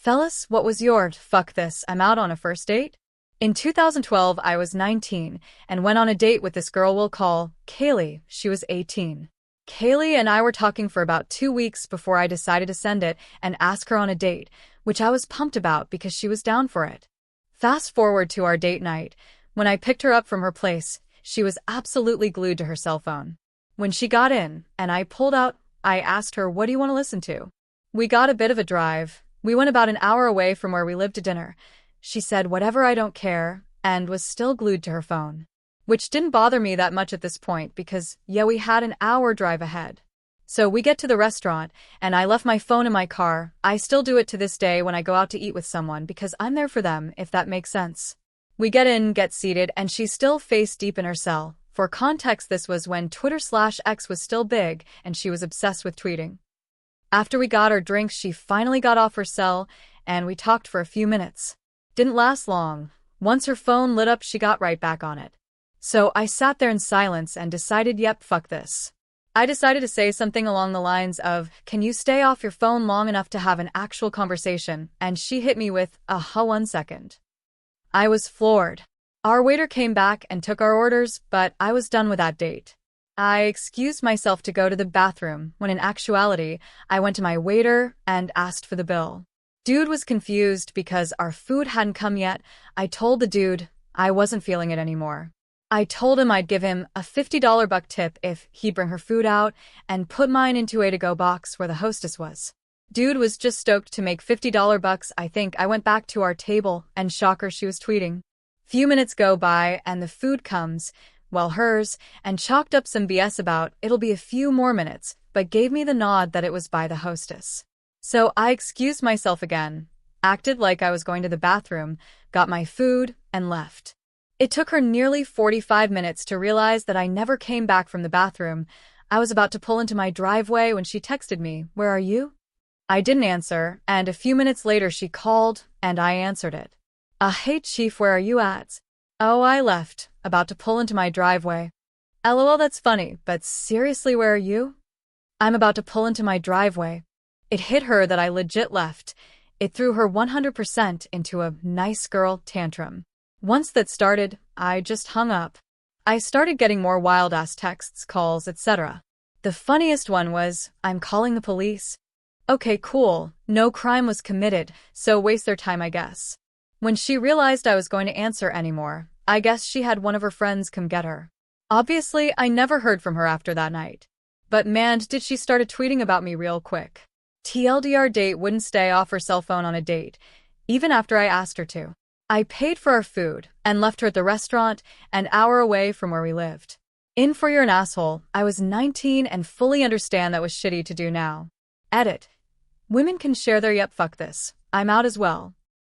Fellas, what was your fuck this, I'm out on a first date? In 2012, I was 19 and went on a date with this girl we'll call Kaylee. She was 18. Kaylee and I were talking for about 2 weeks before I decided to send it and ask her on a date, which I was pumped about because she was down for it. Fast forward to our date night. When I picked her up from her place, she was absolutely glued to her cell phone. When she got in and I pulled out, I asked her, "What do you want to listen to?" We got a bit of a drive. We went about an hour away from where we lived to dinner. She said, "Whatever, I don't care," and was still glued to her phone. Which didn't bother me that much at this point because, yeah, we had an hour drive ahead. So we get to the restaurant, and I left my phone in my car. I still do it to this day when I go out to eat with someone because I'm there for them, if that makes sense. We get in, get seated, and she's still face deep in her cell. For context, this was when Twitter/X was still big, and she was obsessed with tweeting. After we got our drinks, she finally got off her cell, and we talked for a few minutes. Didn't last long. Once her phone lit up, she got right back on it. So I sat there in silence and decided, yep, fuck this. I decided to say something along the lines of, "Can you stay off your phone long enough to have an actual conversation?" And she hit me with, "Aha, 1 second." I was floored. Our waiter came back and took our orders, but I was done with that date. I excused myself to go to the bathroom, when in actuality, I went to my waiter and asked for the bill. Dude was confused because our food hadn't come yet. I told the dude I wasn't feeling it anymore. I told him I'd give him a $50 buck tip if he'd bring her food out and put mine into a to-go box where the hostess was. Dude was just stoked to make $50 bucks. I think I went back to our table and shocker, she was tweeting. Few minutes go by and the food comes, well, hers, and chalked up some BS about it'll be a few more minutes, but gave me the nod that it was by the hostess. So I excused myself again, acted like I was going to the bathroom, got my food, and left. It took her nearly 45 minutes to realize that I never came back from the bathroom. I was about to pull into my driveway when she texted me, "Where are you?" I didn't answer, and a few minutes later she called, and I answered it. "Hey chief, where are you at?" "Oh, I left, about to pull into my driveway." "LOL, that's funny, but seriously, where are you?" "I'm about to pull into my driveway." It hit her that I legit left. It threw her 100% into a nice girl tantrum. Once that started, I just hung up. I started getting more wild-ass texts, calls, etc. The funniest one was, "I'm calling the police." Okay, cool, no crime was committed, so waste their time, I guess. When she realized I was going to answer anymore, I guess she had one of her friends come get her. Obviously, I never heard from her after that night. But man, did she started tweeting about me real quick. TLDR, date wouldn't stay off her cell phone on a date, even after I asked her to. I paid for our food and left her at the restaurant an hour away from where we lived. In for you're an asshole, I was 19 and fully understand that was shitty to do now. Edit. Women can share their yep fuck this. I'm out as well.